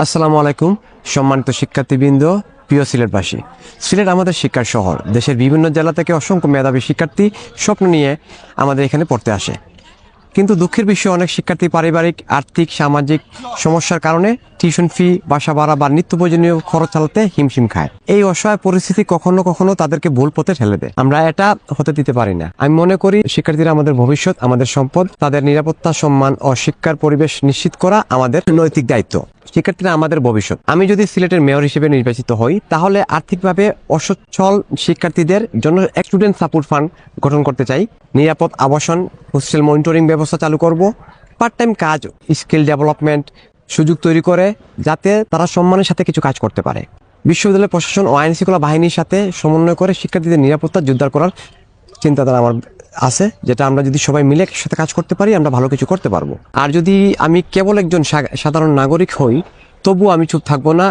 আসসালামু আলাইকুম সম্মানিত শিক্ষার্থীবৃন্দ, প্রিয় সিলেটবাসী। সিলেট আমাদের শিক্ষার শহর। দেশের বিভিন্ন জেলা থেকে অসংখ্য মেধাবী শিক্ষার্থী স্বপ্ন নিয়ে আমাদের এখানে পড়তে আসে। কিন্তু দুঃখের বিষয়, অনেক শিক্ষার্থী পারিবারিক, আর্থিক, সামাজিক সমস্যার কারণে টিউশন ফি, বাসা ভাড়া বা নিত্য প্রয়োজনীয় খরচ চালাতে হিমশিম খায়। এই অসহায় পরিস্থিতি কখনো কখনো তাদেরকে ভুল পথে ঠেলে দেয়। আমরা এটা হতে দিতে পারি না। আমি মনে করি শিক্ষার্থীরা আমাদের ভবিষ্যৎ, আমাদের সম্পদ। তাদের নিরাপত্তা, সম্মান ও শিক্ষার পরিবেশ নিশ্চিত করা আমাদের নৈতিক দায়িত্ব। শিক্ষার্থীরা আমাদের ভবিষ্যৎ। আমি যদি সিলেটের মেয়র হিসেবে নির্বাচিত হই, তাহলে আর্থিকভাবে অসচ্ছল শিক্ষার্থীদের জন্য স্টুডেন্ট সাপোর্ট ফান্ড গঠন করতে চাই। নিরাপদ আবাসন, হোস্টেল মনিটরিং ব্যবস্থা চালু করব। পার্ট টাইম কাজ, স্কিল ডেভেলপমেন্ট সুযোগ তৈরি করে যাতে তারা সম্মানের সাথে কিছু কাজ করতে পারে। বিশ্ববিদ্যালয় প্রশাসন ও আইন শৃঙ্খলা বাহিনীর সাথে সমন্বয় করে শিক্ষার্থীদের নিরাপত্তা জোরদার করার চিন্তাধারা আমার আছে, যেটা আমরা যদি সবাই মিলে একসাথে কাজ করতে পারি, আমরা ভালো কিছু করতে পারবো। আর যদি আমি কেবল একজন সাধারণ নাগরিক হই, তবুও আমি চুপ থাকবো না।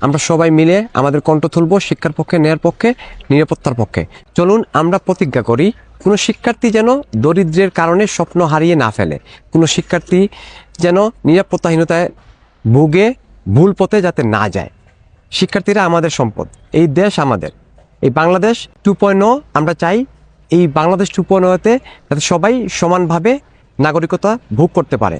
আমরা সবাই মিলে আমাদের কণ্ঠ তুলব শিক্ষার পক্ষে, ন্যায়ের পক্ষে, নিরাপত্তার পক্ষে। চলুন আমরা প্রতিজ্ঞা করি, কোনো শিক্ষার্থী যেন দরিদ্রের কারণে স্বপ্ন হারিয়ে না ফেলে, কোনো শিক্ষার্থী যেন নিরাপত্তাহীনতায় ভুগে ভুল পথে যাতে না যায়। শিক্ষার্থীরা আমাদের সম্পদ। এই দেশ আমাদের, এই বাংলাদেশ 2.0 আমরা চাই। এই বাংলাদেশ 2.0-তে যাতে সবাই সমানভাবে নাগরিকতা ভোগ করতে পারে।